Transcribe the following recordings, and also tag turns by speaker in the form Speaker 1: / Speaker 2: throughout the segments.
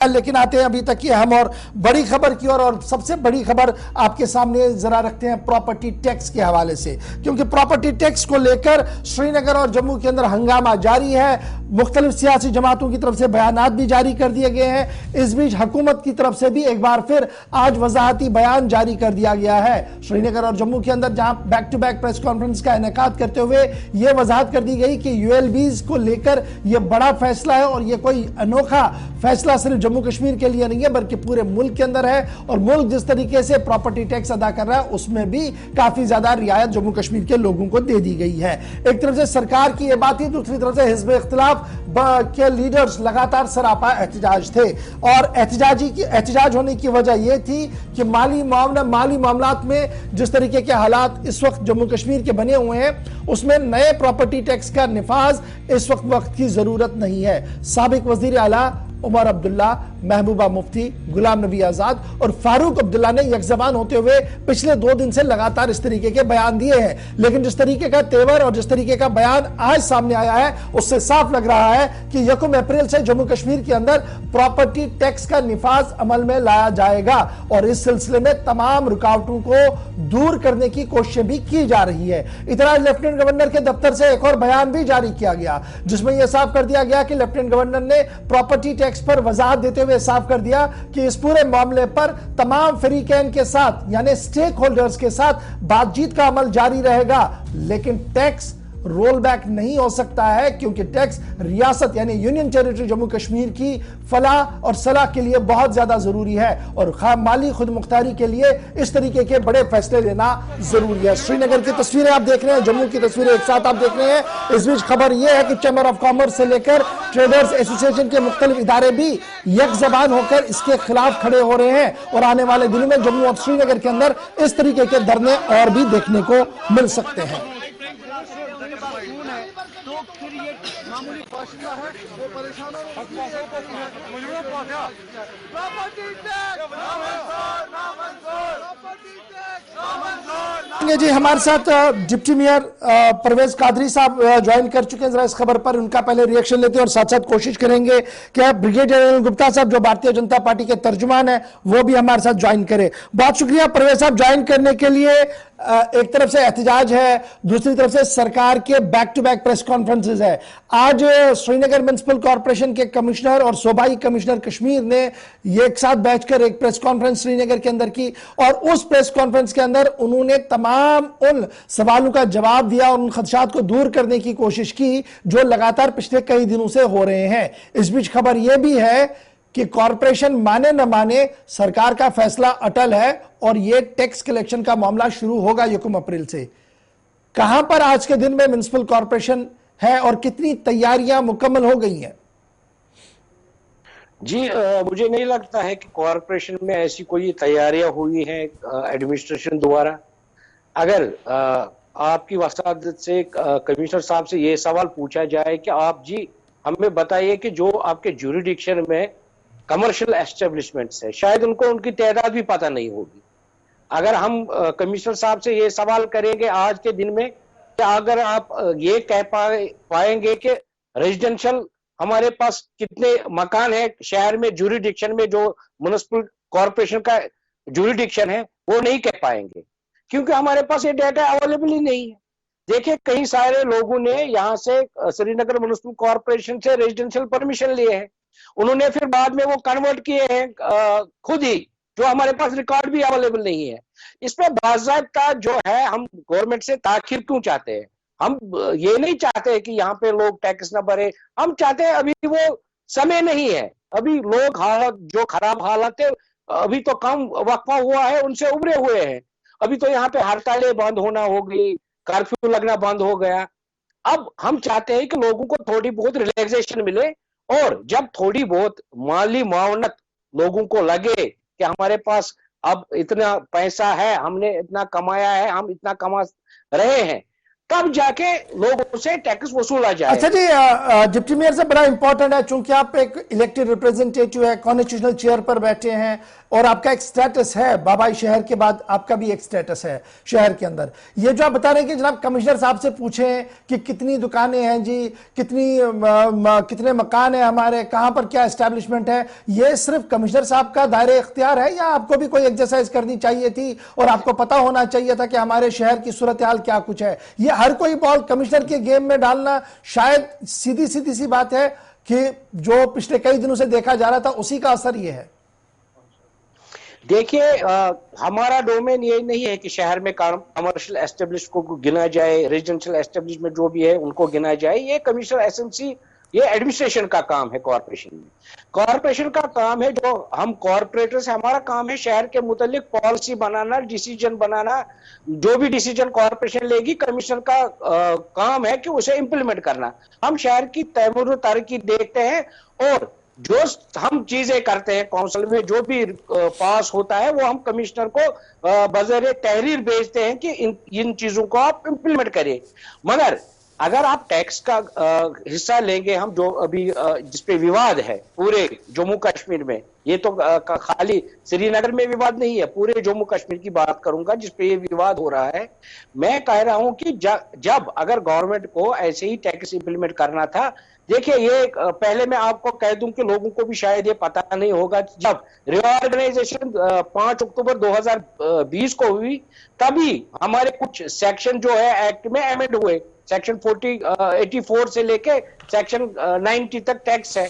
Speaker 1: लेकिन आते हैं अभी तक की अहम और बड़ी खबर की और सबसे बड़ी खबर आपके सामने जरा रखते हैं प्रॉपर्टी टैक्स के हवाले से, क्योंकि प्रॉपर्टी टैक्स को लेकर श्रीनगर और जम्मू के अंदर हंगामा जारी है। मुख्तलिफ सियासी जमातों की तरफ से बयानात भी जारी कर दिए गए हैं। इस बीच हुकूमत की तरफ से भी एक बार फिर आज वजाहती बयान जारी कर दिया गया है। श्रीनगर और जम्मू के अंदर जहां back to back press conference का इनेकाद करते हुए यह वजाहत कर दी गई कि यूएलबीज को लेकर यह बड़ा फैसला है और यह कोई अनोखा फैसला सिर्फ जम्मू कश्मीर के लिए नहीं है बल्कि पूरे मुल्क के अंदर है। और मुल्क जिस तरीके से प्रॉपर्टी टैक्स अदा कर रहा है उसमें भी काफी ज्यादा रियायत जम्मू कश्मीर के लोगों को दे दी गई है। एक तरफ से सरकार की यह बात थी, दूसरी तरफ से हिज़्ब इख्तिलाफ के लीडर्स लगातार सरापा एहतजाज थे और एहतजाज होने की वजह यह थी कि माली मामलात में जिस तरीके के हालात इस वक्त जम्मू कश्मीर के बने हुए हैं उसमें नए प्रॉपर्टी टैक्स का निफाज इस वक्त की जरूरत नहीं है। साबिक वजीर आला उमर अब्दुल्ला, महबूबा मुफ्ती, गुलाम नबी आजाद और फारूक अब्दुल्ला ने यकजबान होते हुए पिछले 2 दिन से लगातार इस तरीके के बयान दिए हैं। लेकिन जिस तरीके का तेवर और जिस तरीके का बयान आज सामने आया है उससे साफ लग रहा है कि 1 अप्रैल से जम्मू कश्मीर के अंदर प्रॉपर्टी टैक्स का निफाज अमल में लाया जाएगा और इस सिलसिले में तमाम रुकावटों को दूर करने की कोशिशें भी की जा रही है। इतना लेफ्टिनेंट गवर्नर के दफ्तर से एक और बयान भी जारी किया गया जिसमें यह साफ कर दिया गया कि लेफ्टिनेंट गवर्नर ने प्रॉपर्टी टैक्स पर वजाहत देते हुए साफ कर दिया कि इस पूरे मामले पर तमाम फरीकैन के साथ यानी स्टेक होल्डर्स के साथ बातचीत का अमल जारी रहेगा, लेकिन टैक्स रोल बैक नहीं हो सकता है क्योंकि टैक्स रियासत यानी यूनियन टेरिटरी जम्मू कश्मीर की फलाह और सलाह के लिए बहुत ज्यादा जरूरी है और माली खुद मुख्तारी के लिए इस तरीके के बड़े फैसले लेना जरूरी है। श्रीनगर की तस्वीरें आप देख रहे हैं, जम्मू की तस्वीरें एक साथ आप देख रहे हैं। इस बीच खबर यह है कि चैम्बर ऑफ कॉमर्स से लेकर ट्रेडर्स एसोसिएशन के मुख्तलिफ इदारे भी यकजबान होकर इसके खिलाफ खड़े हो रहे हैं और आने वाले दिनों में जम्मू और श्रीनगर के अंदर इस तरीके के धरने और भी देखने को मिल सकते हैं।
Speaker 2: तो फिर ये मामूली बाशिंदा है वो परेशान
Speaker 1: जी हमारे साथ डिप्टी मेयर परवेज कादरी साहब ज्वाइन कर चुके हैं। जरा इस खबर पर उनका पहले रिएक्शन लेते हैं और साथ साथ कोशिश करेंगे कि ब्रिगेडियर अनिल गुप्ता साहब जो भारतीय जनता पार्टी के तर्जुमान है वो भी हमारे साथ ज्वाइन करें। बहुत शुक्रिया परवेज साहब ज्वाइन करने के लिए। एक तरफ से एहतजाज है, दूसरी तरफ से सरकार के back to back press conferences है। आज श्रीनगर म्युनिसिपल कॉर्पोरेशन के कमिश्नर और सूबाई कमिश्नर कश्मीर ने एक साथ बैठकर एक प्रेस कॉन्फ्रेंस श्रीनगर के अंदर की और उस प्रेस कॉन्फ्रेंस के अंदर उन्होंने तमाम उन सवालों का जवाब दिया और उन खदशात को दूर करने की कोशिश की जो लगातार पिछले कई दिनों से हो रहे हैं। इस बीच खबर यह भी है कि कॉरपोरेशन माने न माने सरकार का फैसला अटल है और यह टैक्स कलेक्शन का मामला शुरू होगा 1 अप्रैल से। कहां पर आज के दिन में म्युनिसिपल कॉरपोरेशन है और कितनी तैयारियां मुकम्मल हो गई हैं?
Speaker 3: जी मुझे नहीं लगता है कि कॉरपोरेशन में ऐसी कोई तैयारियां हुई हैं एडमिनिस्ट्रेशन द्वारा। अगर आपकी वसादत से कमिश्नर साहब से ये सवाल पूछा जाए कि आप जी हमें बताइए कि जो आपके ज्यूरिडिक्शन में कमर्शियल एस्टेब्लिशमेंट्स है शायद उनकी तादाद भी पता नहीं होगी। अगर हम कमिश्नर साहब से ये सवाल करेंगे आज के दिन में कि अगर आप ये कह पाएंगे कि रेजिडेंशियल हमारे पास कितने मकान है शहर में ज्यूरिडिक्शन में जो म्युनिसिपल कॉर्पोरेशन का ज्यूरिडिक्शन है वो नहीं कह पाएंगे क्योंकि हमारे पास ये डाटा अवेलेबल ही नहीं है। देखिए कई सारे लोगों ने यहाँ से श्रीनगर म्युनिसिपल कॉर्पोरेशन से रेजिडेंशियल परमिशन लिए हैं, उन्होंने फिर बाद में वो कन्वर्ट किए हैं खुद ही, जो हमारे पास रिकॉर्ड भी अवेलेबल नहीं है। इसमें बाज़ाब्ता जो है हम गवर्नमेंट से ताखिर क्यों चाहते हैं? हम ये नहीं चाहते कि यहाँ पे लोग टैक्स ना भरे, हम चाहते हैं अभी वो समय नहीं है, अभी लोग हालत जो खराब हालत है अभी तो कम वक्फा हुआ है उनसे उभरे हुए हैं। अभी तो यहाँ पे हड़तालें बंद होना हो गई, कर्फ्यू लगना बंद हो गया। अब हम चाहते हैं कि लोगों को थोड़ी बहुत रिलैक्सेशन मिले और जब थोड़ी बहुत माली मावनत लोगों को लगे कि हमारे पास अब इतना पैसा है, हमने इतना कमाया है, हम इतना कमा रहे हैं, तब जाके लोगों से टैक्स वसूला जाए।
Speaker 1: अच्छा जी, डिप्टी मेयर से बड़ा इंपॉर्टेंट है, चूंकि आप एक इलेक्टेड रिप्रेजेंटेटिव है, कॉन्स्टिट्यूशनल चेयर पर बैठे हैं और आपका एक स्टेटस है, बाबाई शहर के बाद आपका भी एक स्टेटस है शहर के अंदर। ये जो आप बता रहे हैं कि जनाब कमिश्नर साहब से पूछें कि कितनी दुकानें हैं जी, कितने मकान हैं हमारे, कहां पर क्या एस्टेब्लिशमेंट है, ये सिर्फ कमिश्नर साहब का दायरे इख्तियार है या आपको भी कोई एक्सरसाइज करनी चाहिए थी और आपको पता होना चाहिए था कि हमारे शहर की सूरत हाल क्या कुछ है? ये हर कोई बॉल कमिश्नर के गेम में डालना शायद सीधी सी बात है कि जो पिछले कई दिनों से देखा जा रहा था उसी का असर ये है।
Speaker 3: देखिए, हमारा डोमेन ये नहीं है कि शहर में कमर्शियल एस्टेब्लिश को गिना जाए, रेजिडेंशियल एस्टेब्लिशमेंट जो भी है उनको गिना जाए। ये कमिश्नर एसएमसी, ये एडमिनिस्ट्रेशन का काम है कॉर्पोरेशन में। कॉर्पोरेशन का काम है, जो हम कॉर्पोरेटर्स, हमारा काम है शहर के मुतालिक पॉलिसी बनाना, डिसीजन बनाना। जो भी डिसीजन कॉर्पोरेशन लेगी, कमिश्नर का काम है कि उसे इंप्लीमेंट करना। हम शहर की तैमूर तरक्की देखते हैं और जो हम चीजें करते हैं काउंसिल में, जो भी पास होता है वो हम कमिश्नर को बज़र तहरीर भेजते हैं कि इन चीजों को आप इंप्लीमेंट करें। मगर अगर आप टैक्स का हिस्सा लेंगे, हम जो अभी जिसपे विवाद है पूरे जम्मू कश्मीर में, ये तो खाली श्रीनगर में विवाद नहीं है, पूरे जम्मू कश्मीर की बात करूंगा जिसपे ये विवाद हो रहा है। मैं कह रहा हूं कि जब अगर गवर्नमेंट को ऐसे ही टैक्स इंप्लीमेंट करना था, देखिए ये पहले मैं आपको कह दूं कि लोगों को भी शायद ये पता नहीं होगा, जब रिऑर्गेनाइजेशन 5 अक्टूबर 2020 को हुई, तभी हमारे कुछ सेक्शन जो है एक्ट में अमेंड हुए। सेक्शन 84 से लेके सेक्शन 90 तक टैक्स है,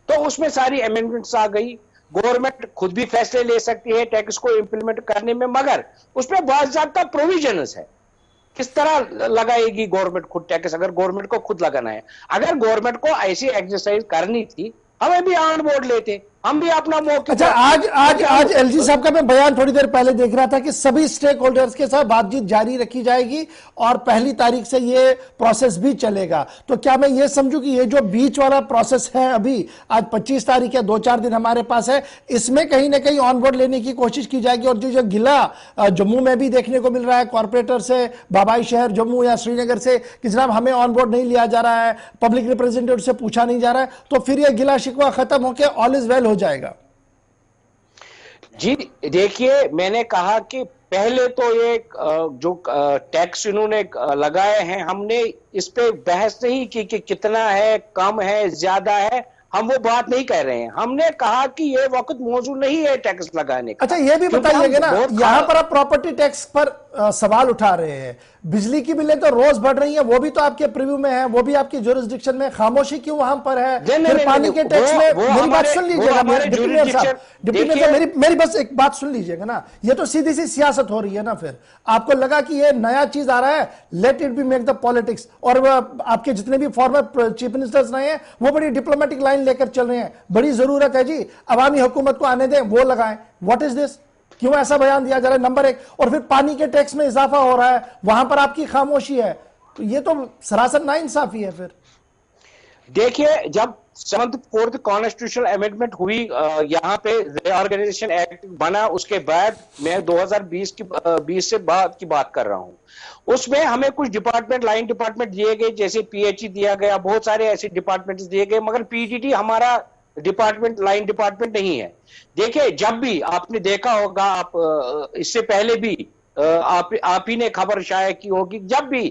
Speaker 3: तो उसमें सारी अमेंडमेंट्स आ गई। गवर्नमेंट खुद भी फैसले ले सकती है टैक्स को इंप्लीमेंट करने में, मगर उसमें बाज़ाब्ता प्रोविजंस है। किस तरह लगाएगी गवर्नमेंट खुद टैक्स, अगर गवर्नमेंट को खुद लगाना है? अगर गवर्नमेंट को ऐसी एक्सरसाइज करनी थी, हमें भी ऑन बोर्ड लेते, हम भी अपना मौका।
Speaker 1: अच्छा, आज एलजी साहब का मैं बयान थोड़ी देर पहले देख रहा था कि सभी स्टेक होल्डर्स के साथ बातचीत जारी रखी जाएगी और 1 तारीख से ये प्रोसेस भी चलेगा। तो क्या मैं ये समझूं कि ये जो बीच वाला प्रोसेस है, अभी आज 25 तारीख है, 2-4 दिन हमारे पास है, इसमें कहीं ना कहीं ऑन बोर्ड लेने की कोशिश की जाएगी? और जो गिला जम्मू में भी देखने को मिल रहा है कॉर्पोरेटर से, बाबाई शहर जम्मू या श्रीनगर से, कि जनाब हमें ऑन बोर्ड नहीं लिया जा रहा है, पब्लिक रिप्रेजेंटेटिव से पूछा नहीं जा रहा है, तो फिर ये गिला शिकवा खत्म होकर ऑल इज वेल हो जाएगा?
Speaker 3: जी देखिए, मैंने कहा कि पहले तो ये जो टैक्स इन्होंने लगाए हैं, हमने इस पे बहस नहीं की कि कितना है, कम है, ज्यादा है, हम वो बात नहीं कह रहे हैं। हमने कहा कि ये वक्त मौजूद नहीं है टैक्स लगाने का।
Speaker 1: अच्छा, ये भी बताइएगा ना, यहां पर आप प्रॉपर्टी टैक्स पर सवाल उठा रहे हैं, बिजली की बिलें तो रोज बढ़ रही हैं, वो भी तो आपके प्रीव्यू में है, वो भी आपकी जुरिस्डिक्शन में, खामोशी क्यों वहां पर है? फिर पानी के टैक्स में, मेरी बात सुन लीजिएगा डिप्टी मेयर साहब, मेरी बस एक बात सुन लीजिएगा ना, ये तो सीधी सी सियासत हो रही है ना। फिर आपको लगा कि ये नया चीज आ रहा है, let it be make the politics, और आपके जितने भी फॉर्मर चीफ मिनिस्टर्स रहे हैं वो बड़ी डिप्लोमेटिक लाइन लेकर चल रहे हैं, बड़ी जरूरत है जी अवामी हुकूमत को आने दें, वो लगाएं। What is this? क्यों ऐसा बयान दिया जा रहा है? नंबर 1। और फिर पानी के टैक्स में इजाफा हो रहा है, वहां पर आपकी खामोशी है, तो ये तो सरासर नाइंसाफी है। फिर देखिए,
Speaker 3: जब 74th कॉन्स्टिट्यूशनल अमेंडमेंट हुई, यहाँ पे रिऑर्गेनाइजेशन एक्ट बना, उसके बाद मैं 2020 से बाद की बात कर रहा हूँ, उसमें हमें कुछ डिपार्टमेंट, लाइन डिपार्टमेंट दिए गए, जैसे पीएचई दिया गया, बहुत सारे ऐसे डिपार्टमेंट दिए गए, मगर पीटीटी हमारा डिपार्टमेंट, लाइन डिपार्टमेंट नहीं है। देखिए, जब भी आपने देखा होगा, आप इससे पहले भी आप ही ने खबर शायद की होगी, जब भी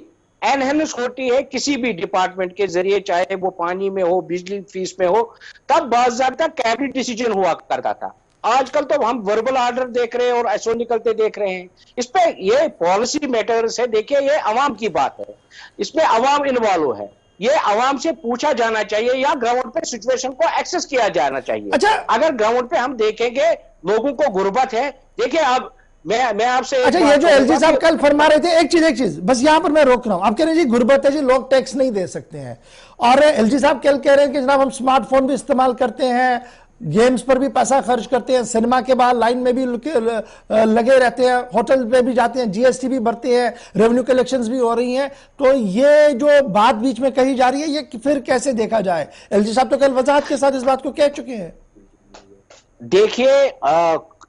Speaker 3: एनहेंस होती है किसी भी डिपार्टमेंट के जरिए, चाहे वो पानी में हो, बिजली फीस में हो, तब बाज़ाब्ता कैबिनेट डिसीजन हुआ करता था। आजकल तो हम वर्बल ऑर्डर देख रहे हैं और एसओ निकलते देख रहे हैं। इस पे ये पॉलिसी मैटर्स है। देखिए, ये अवाम की बात है, इसमें अवाम इन्वॉल्व है, ये अवाम से पूछा जाना चाहिए या ग्राउंड पे सिचुएशन को एक्सेस किया जाना चाहिए।
Speaker 1: अच्छा,
Speaker 3: अगर ग्राउंड पे हम देखेंगे लोगों को गुर्बत है, देखिए अब मैं आपसे,
Speaker 1: अच्छा, ये जो एलजी साहब कल फरमा रहे थे, एक चीज बस यहां पर मैं रोक रहा हूं, आप कह रहे हैं जी गुर्बत है जी, लोग टैक्स नहीं दे सकते हैं, और एलजी साहब कल कह रहे हैं कि जनाब हम स्मार्टफोन भी इस्तेमाल करते हैं, गेम्स पर भी पैसा खर्च करते हैं, सिनेमा के बाद लाइन में भी लगे रहते हैं, होटल पे भी जाते हैं, जीएसटी भी भरते हैं, रेवेन्यू कलेक्शंस भी हो रही हैं, तो ये जो बात बीच में कही जा रही है, ये फिर कैसे देखा जाए? एलजी साहब तो कल वजाहत के साथ इस बात को कह चुके हैं।
Speaker 3: देखिए,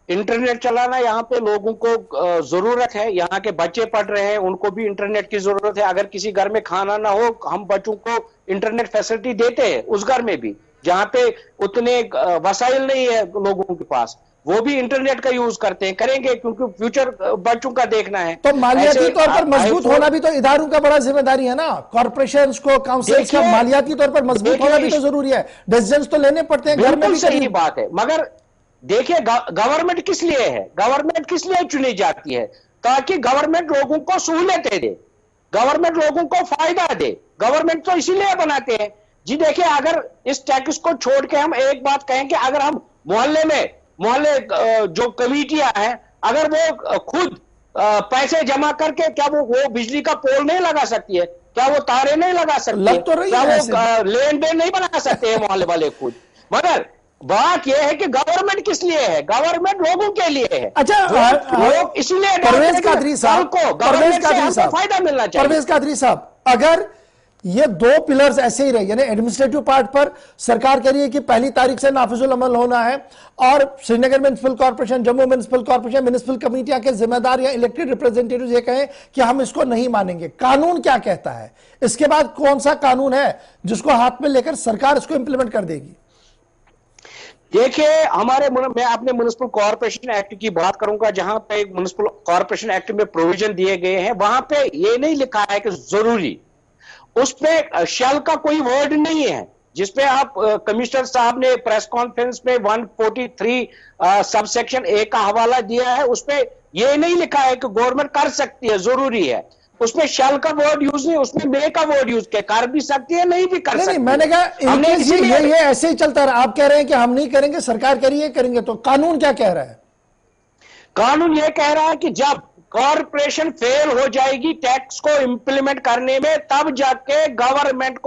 Speaker 3: इंटरनेट चलाना यहाँ पे लोगों को जरूरत है। यहाँ के बच्चे पढ़ रहे हैं, उनको भी इंटरनेट की जरूरत है। अगर किसी घर में खाना ना हो, हम बच्चों को इंटरनेट फैसिलिटी देते हैं उस घर में भी जहाँ पे उतने वसाइल नहीं है लोगों के पास, वो भी इंटरनेट का यूज करते हैं, करेंगे, क्योंकि फ्यूचर बच्चों का देखना है।
Speaker 1: तो मालियाती तौर पर मजबूत होना भी तो इदारों का बड़ा जिम्मेदारी है ना, कॉर्पोरेशंस को, काउंसिल्स का मालियाती तौर पर मजबूत होना भी तो जरूरी है। डिसीजंस तो लेने पड़ते हैं घर में भी।
Speaker 3: सही बात है, मगर देखिए गवर्नमेंट किस लिए है? गवर्नमेंट किस लिए चुनी जाती है? ताकि गवर्नमेंट लोगों को सहूलियतें दे, गवर्नमेंट लोगों को फायदा दे। गवर्नमेंट तो इसीलिए बनाते हैं जी। देखिए, अगर इस टैक्स को छोड़ के हम एक बात कहें कि अगर हम मोहल्ले जो कमेटियां हैं, अगर वो खुद पैसे जमा करके, क्या वो बिजली का पोल नहीं लगा सकती है? क्या वो तारे नहीं लगा सकती है? क्या वो लेन देन नहीं बना सकते हैं मोहल्ले वाले खुद? मगर बात यह है कि गवर्नमेंट किस लिए है? गवर्नमेंट लोगों के लिए है।
Speaker 1: अच्छा,
Speaker 3: लोग इसलिए
Speaker 1: परवेज कादरी साहब
Speaker 3: को गवर्नमेंट से हमको फायदा मिलना चाहिए।
Speaker 1: परवेज कादरी साहब, अगर ये दो पिलर्स ऐसे ही रहे, यानी एडमिनिस्ट्रेटिव पार्ट पर सरकार कह रही है कि 1 तारीख से नाफिजुल अमल होना है, और Srinagar municipal corporation, Jammu municipal corporation, municipal कमेटियां के जिम्मेदार या इलेक्टेड रिप्रेजेंटेटिव ये कहें कि हम इसको नहीं मानेंगे, कानून क्या कहता है? इसके बाद कौन सा कानून है जिसको हाथ में लेकर सरकार इसको इंप्लीमेंट कर देगी?
Speaker 3: देखिए, मैं अपने म्युनिसिपल कॉर्पोरेशन एक्ट की बात करूंगा, जहां पे म्युनिसिपल कॉर्पोरेशन एक्ट में प्रोविजन दिए गए हैं, वहां पे ये नहीं लिखा है कि जरूरी, उसमें शैल का कोई वर्ड नहीं है, जिसपे आप कमिश्नर साहब ने प्रेस कॉन्फ्रेंस में 143 सबसेक्शन ए का हवाला दिया है। उसमें यह नहीं लिखा है कि गवर्नमेंट कर सकती है, जरूरी है। उसमें शैल का वर्ड यूज नहीं, उसमें मे का वर्ड यूज किया। कर भी सकती है, नहीं भी कर सकती है।
Speaker 1: मैंने कहा ये ऐसे ही चलता रहा। आप कह रहे हैं कि हम नहीं करेंगे, सरकार कह रही है करेंगे, तो कानून क्या कह रहा है?
Speaker 3: कानून यह कह रहा है कि जब कॉर्पोरेशन फेल हो जाएगी टैक्स को इंप्लीमेंट करने में, तब जाके गवर्नमेंट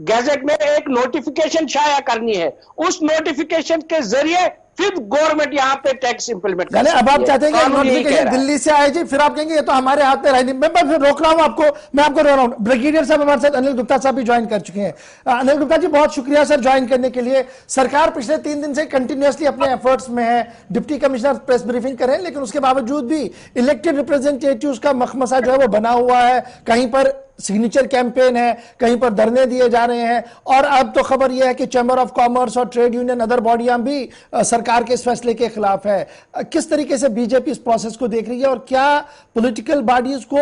Speaker 3: गैजेट में एक नोटिफिकेशन शाया करनी है। उस नोटिफिकेशन के जरिए फिर गवर्नमेंट यहां पे टैक्स इंप्लीमेंट कर सकती है।
Speaker 1: अब आप चाहते हैं कि नोटिफिकेशन दिल्ली से आए जी, फिर आप कहेंगे ये तो हमारे हाथ में रही नहीं। मैं फिर रोक रहा हूं आपको, मैं आपको रोक रहा हूं। ब्रिगेडियर साहब हमारे साथ अनिल गुप्ता साहब भी ज्वाइन कर चुके हैं। अनिल गुप्ता जी, बहुत शुक्रिया सर ज्वाइन करने के लिए। सरकार पिछले 3 दिन से कंटिन्यूअसली अपने एफर्ट्स में है, डिप्टी कमिश्नर प्रेस ब्रीफिंग करें, लेकिन उसके बावजूद भी इलेक्टेड रिप्रेजेंटेटिव्स का मखमसा जो है वो बना हुआ है। कहीं पर सिग्नेचर कैंपेन है, कहीं पर धरने दिए जा रहे हैं, और अब तो खबर यह है कि चैम्बर ऑफ कॉमर्स और ट्रेड यूनियन, अदर बॉडियां भी सरकार के इस फैसले के खिलाफ है। किस तरीके से बीजेपी इस प्रोसेस को देख रही है, और क्या पॉलिटिकल बॉडीज को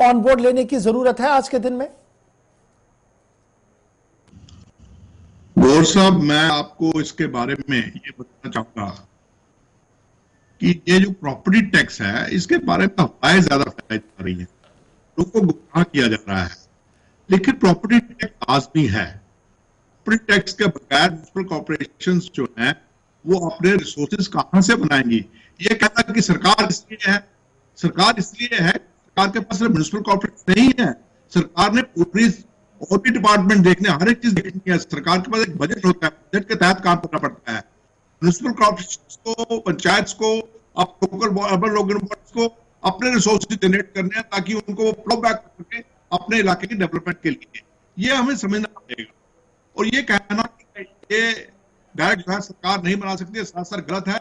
Speaker 1: ऑन बोर्ड लेने की जरूरत है आज के दिन में?
Speaker 4: गौर साहब, मैं आपको इसके बारे में ये बताना चाहूंगा कि ये जो प्रॉपर्टी टैक्स है, इसके बारे में अफवाहें ज्यादा फैलाई जा रही है, लोगों को गुमराह किया जा रहा है। लेकिन प्रॉपर्टी टैक्स लाजमी है। प्रॉपर्टी टैक्स के बगैर म्युनिसिपल कॉर्पोरेशंस जो हैं वो अपने रिसोर्सेज कहां से बनाएंगी? ये कहना कि सरकार इसलिए है, सरकार के पास म्युनिसिपल कॉर्पोरेशन नहीं है। सरकार ने पूरी और भी डिपार्टमेंट देखने, हर एक चीज देखनी है। सरकार के पास एक बजट होता है, बजट के तहत काम करना पड़ता है। म्युनिसिपल कॉर्पोरेशन को, पंचायत को, लोकल अर्बन गवर्नमेंट्स को अपने रिसोर्सेज जनरेट करने हैं, ताकि उनको वो फ्लो बैक करके अपने इलाके की डेवलपमेंट के लिए, ये हमें समझना पड़ेगा। और ये कहना कि ये डायरेक्ट जो है सरकार नहीं बना सकती है, सरासर गलत है।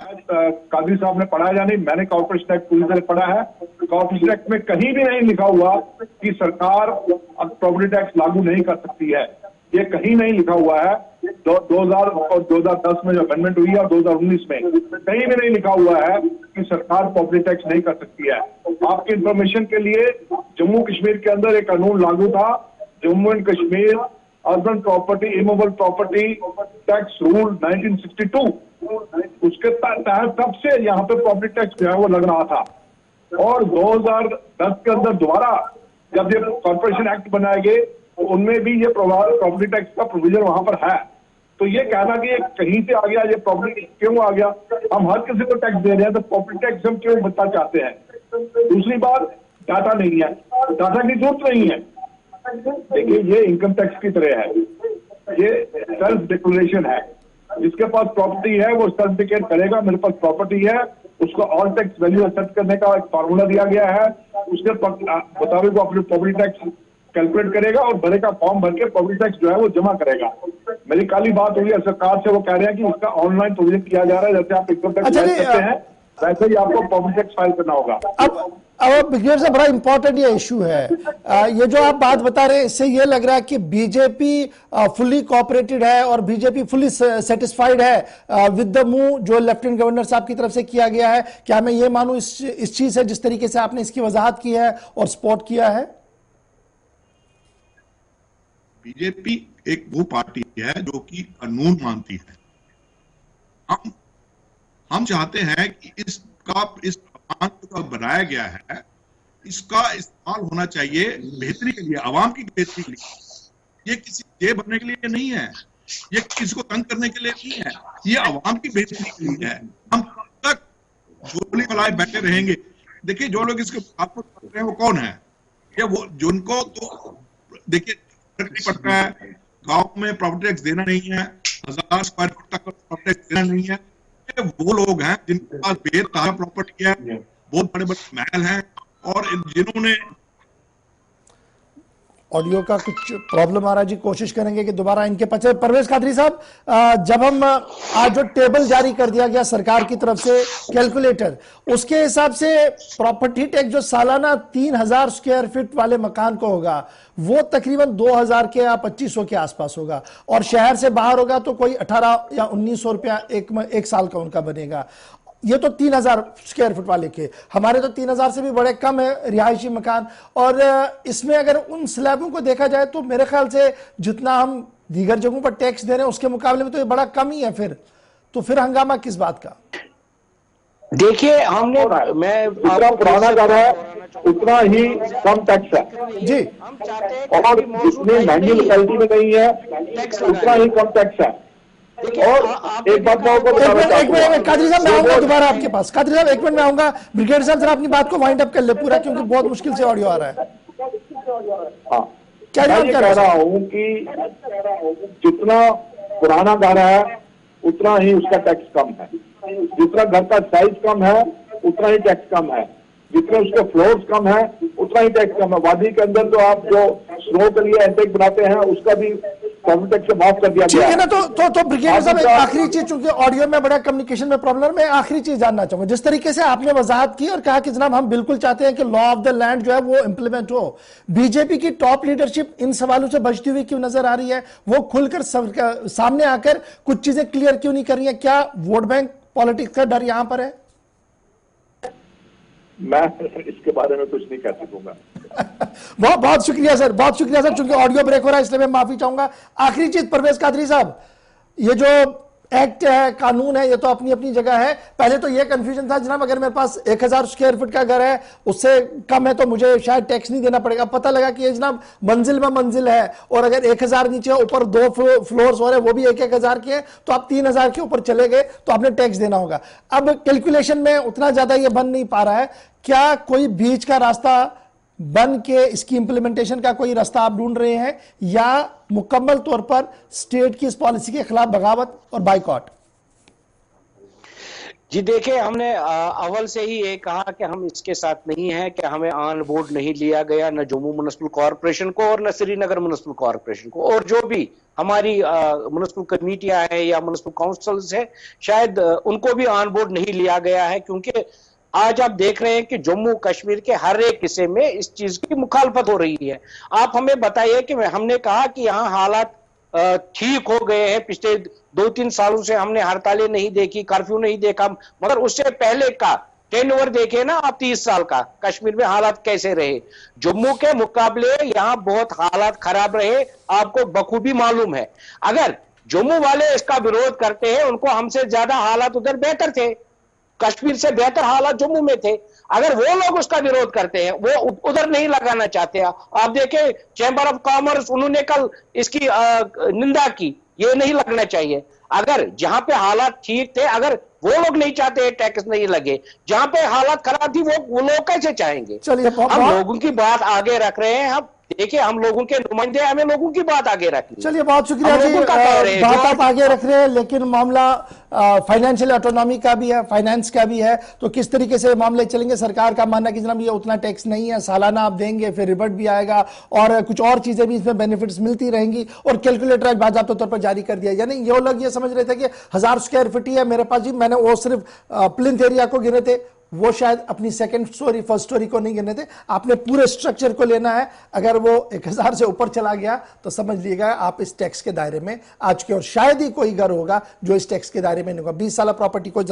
Speaker 5: कादरी साहब ने पढ़ा या नहीं, मैंने कॉर्पोरेशन एक्ट पूरी तरह पढ़ा है। कॉर्पोरेशन एक्ट में कहीं भी नहीं लिखा हुआ कि सरकार प्रॉपर्टी टैक्स लागू नहीं कर सकती है। ये कहीं नहीं लिखा हुआ है। 2000 और 2010 में जो अमेंडमेंट हुई है और 2019 में कहीं भी नहीं लिखा हुआ है कि सरकार प्रॉपर्टी टैक्स नहीं कर सकती है। आपकी इंफॉर्मेशन के लिए, जम्मू कश्मीर के अंदर एक कानून लागू था, Jammu and Kashmir urban property immovable property tax rule 1962। उसके तहत तब से यहाँ पे प्रॉपर्टी टैक्स जो है वो लग रहा था। और 2010 के अंदर दोबारा जब ये कॉर्पोरेशन एक्ट बनाए गए, तो उनमें भी ये प्रॉपर्टी टैक्स का प्रोविजन वहां पर है। तो ये कहना कि ये कहीं से आ गया, ये प्रॉपर्टी क्यों आ गया? हम हर किसी को टैक्स दे रहे हैं, तो प्रॉपर्टी टैक्स हम क्यों बचना चाहते हैं? दूसरी बात, डाटा नहीं है, डाटा की जरूरत नहीं है। देखिए, ये इनकम टैक्स की तरह है, ये सेल्फ डिक्लेरेशन है। जिसके पास प्रॉपर्टी है वो सर्टिफिकेट करेगा, मेरे पास प्रॉपर्टी है, उसको ऑल टैक्स वैल्यू एक्सेप्ट करने का एक फार्मूला दिया गया है, उसके मुताबिक वो अपनी प्रॉपर्टी टैक्स कैलकुलेट करेगा और भरेगा, फॉर्म भर के प्रॉपर्टी टैक्स जो है वो जमा करेगा। मेरी काली बात हुई है सरकार से, वो कह रहे हैं कि इसका ऑनलाइन प्रोविजन किया जा रहा है, जैसे आप इनकम टैक्स फाइल करते हैं वैसे ही आपको प्रॉपर्टी टैक्स फाइल करना होगा।
Speaker 1: अब ब्रिगेडियर साहब, बड़ा इंपॉर्टेंट ये इशू है। ये जो आप बात बता रहे हैं, इससे ये लग रहा है कि बीजेपी फुली कोऑपरेटेड है और बीजेपी फुली सेटिस्फाइड है विद द मूव जो लेफ्टिनेंट गवर्नर साहब की तरफ से किया गया है। क्या मैं ये मानूं इस चीज से, जिस तरीके से आपने इसकी वजाहत की है और सपोर्ट किया है?
Speaker 4: बीजेपी एक वो पार्टी है जो कि कानून मानती है। हम चाहते हैं कि इस अमान जो बनाया गया है इसका इस्तेमाल होना चाहिए बेहतरी के लिए, आवाम की बेहतरी के लिए। ये किसी जेब भरने के लिए नहीं है, ये किसी को तंग करने के लिए नहीं है, ये आवाम की बेहतरी के लिए है। हम कब तक झोली फैलाए बैठे रहेंगे? देखिए, जो लोग इसके आपको कर रहे हैं वो कौन है? ये वो जिनको तो देखिए फर्क नहीं पड़ता है, गांव में प्रॉपर्टी टैक्स देना नहीं है, 1000 स्क्वायर फुट तक प्रॉपर्टी टैक्स देना नहीं है। ये वो लोग हैं जिनके पास बेताजा प्रॉपर्टी है, बहुत बड़े बड़े महल हैं और जिन्होंने
Speaker 1: ऑडियो का कुछ प्रॉब्लम आ रहा है जी, कोशिश करेंगे कि दोबारा इनके पचे। परवेज कादरी साहब, जब हम आज जो टेबल जारी कर दिया गया सरकार की तरफ से, कैलकुलेटर, उसके हिसाब से प्रॉपर्टी टैक्स जो सालाना 3000 स्क्वायर फीट वाले मकान को होगा वो तकरीबन 2000 के या 2500 के आसपास होगा, और शहर से बाहर होगा तो कोई 18 या 1900 रुपया एक साल का उनका बनेगा। ये तो 3000 स्क्वायर फुट वाले के, हमारे तो 3000 से भी बड़े कम है रिहायशी मकान। और इसमें अगर उन स्लैबों को देखा जाए तो मेरे ख्याल से जितना हम दीगर जगहों पर टैक्स दे रहे हैं उसके मुकाबले में तो ये बड़ा कम ही है। फिर हंगामा किस बात का?
Speaker 3: देखिए, हमने
Speaker 5: जितना पुराना घर है उतना ही कम टैक्स है
Speaker 1: जी,
Speaker 3: हम चाहते हैं
Speaker 5: और जितनी महंगी लोकेलिटी में नहीं है उतना ही कम टैक्स है। और एक बात मैं आपको बताना चाहता हूं,
Speaker 1: कादरी साहब मैं आऊंगा दोबारा आपके पास। कादरी साहब 1 मिनट में आऊंगा। ब्रिगेडियर साहब जरा अपनी बात को वाइंड अप कर ले पूरा, क्योंकि बहुत मुश्किल से ऑडियो आ रहा है।
Speaker 5: हाँ,
Speaker 1: क्या
Speaker 5: मैं ये कह रहा हूँ कि जितना पुराना घर है उतना ही उसका टैक्स कम है, जितना घर का साइज कम है उतना ही टैक्स कम है, जितने उसके फ्लोर्स कम है उतना ही टैक्स कम है। वादी के अंदर तो आप जो स्नो के लिए एंटेक बनाते हैं उसका भी प्रॉपर्टी टैक्स से माफ कर दिया
Speaker 1: ठीक
Speaker 5: गया
Speaker 1: है ना। तो ब्रिगेडियर साहब, एक आखिरी चीज, चूंकि ऑडियो में बड़ा कम्युनिकेशन में प्रॉब्लम, मैं आखिरी चीज जानना चाहूंगा। जिस तरीके से आपने वजाहत की और कहा कि जनाब हम बिल्कुल चाहते हैं कि लॉ ऑफ द लैंड जो है वो इंप्लीमेंट हो, बीजेपी की टॉप लीडरशिप इन सवालों से बचती हुई क्यों नजर आ रही है? वो खुलकर सामने आकर कुछ चीजें क्लियर क्यों नहीं कर रही है? क्या वोट बैंक पॉलिटिक्स का डर यहां पर है?
Speaker 5: मैं इसके बारे में कुछ नहीं कह सकूंगा।
Speaker 1: बहुत बहुत शुक्रिया सर, बहुत शुक्रिया सर। चूंकि ऑडियो ब्रेक हो रहा है इसलिए मैं माफी चाहूंगा। आखिरी चीज परवेज कादरी साहब, ये जो एक्ट है, कानून है, ये तो अपनी अपनी जगह है। पहले तो ये कंफ्यूजन था जनाब, अगर मेरे पास 1000 स्क्वायर फुट का घर है, उससे कम है तो मुझे शायद टैक्स नहीं देना पड़ेगा। पता लगा कि ये जनाब मंजिल में मंजिल है, और अगर 1000 नीचे ऊपर 2 फ्लोर्स और है वो भी 1000 के हैं, तो आप 3000 के ऊपर चले गए तो आपने टैक्स देना होगा। अब कैलकुलेशन में उतना ज्यादा ये बन नहीं पा रहा है। क्या कोई बीच का रास्ता बन के इसकी इंप्लीमेंटेशन का कोई रास्ता आप ढूंढ रहे हैं, या मुकम्मल तौर पर स्टेट की इस पॉलिसी के खिलाफ बगावत और बाइकआउट?
Speaker 3: जी देखिए, हमने अव्वल से ही ये कहा कि हम इसके साथ नहीं हैं, कि हमें ऑन बोर्ड नहीं लिया गया, न जम्मू म्युनिसिपल कॉर्पोरेशन को और न श्रीनगर म्युनिसिपल कॉर्पोरेशन को, और जो भी हमारी म्युनिसिपल कमेटियां हैं या म्युनिसिपल काउंसिल्स है, शायद उनको भी ऑन बोर्ड नहीं लिया गया है। क्योंकि आज आप देख रहे हैं कि जम्मू कश्मीर के हर एक हिस्से में इस चीज की मुखालफत हो रही है। आप हमें बताइए कि हमने कहा कि यहाँ हालात ठीक हो गए हैं, पिछले 2-3 सालों से हमने हड़तालें नहीं देखी, कर्फ्यू नहीं देखा, मगर उससे पहले का टेनओवर देखे ना आप 30 साल का, कश्मीर में हालात कैसे रहे। जम्मू के मुकाबले यहाँ बहुत हालात खराब रहे, आपको बखूबी मालूम है। अगर जम्मू वाले इसका विरोध करते हैं, उनको हमसे ज्यादा हालात उधर बेहतर थे, कश्मीर से बेहतर हालात जम्मू में थे। अगर वो लोग उसका विरोध करते हैं, वो उधर नहीं लगाना चाहते। आप देखें, चैंबर ऑफ कॉमर्स, उन्होंने कल इसकी निंदा की, ये नहीं लगना चाहिए। अगर जहां पे हालात ठीक थे, अगर वो लोग नहीं चाहते टैक्स नहीं लगे, जहां पे हालात खराब थी वो लोग कैसे चाहेंगे?
Speaker 1: चलिए,
Speaker 3: हम लोगों की बात आगे रख रहे हैं। हम देखिए, हम लोगों के नुमाइंदे, हमें लोगों की बात आगे रखनी।
Speaker 1: चलिए, बहुत शुक्रिया
Speaker 3: हम
Speaker 1: जी,
Speaker 3: लोगों का कह रहे हैं,
Speaker 1: बात
Speaker 3: जो
Speaker 1: आप आगे रख रहे हैं, लेकिन मामला फाइनेंशियल ऑटोनॉमी का भी है, फाइनेंस का भी है, तो किस तरीके से मामले चलेंगे। सरकार का मानना कि जनाब ये उतना टैक्स नहीं है, सालाना आप देंगे, फिर रिबट भी आएगा और कुछ और चीजें भी इसमें बेनिफिट्स मिलती रहेंगी, और कैलकुलेटर आज बाज़ाब्ते तौर पर जारी कर दिया। यानी ये लोग ये समझ रहे थे कि 1000 स्क्वायर फीट ही है मेरे पास जी, मैंने वो सिर्फ प्लिंथ एरिया को गिने थे, वो शायद अपनी सेकंड स्टोरी फर्स्ट स्टोरी को नहीं गिने थे। आपने पूरे स्ट्रक्चर को लेना है, अगर वो 1000 से ऊपर चला गया तो समझ लीजिएगा आप इस टैक्स के दायरे में आ चुके, और शायद ही कोई घर होगा जो इस टैक्स के दायरे में नहीं होगा। 20 साल प्रॉपर्टी को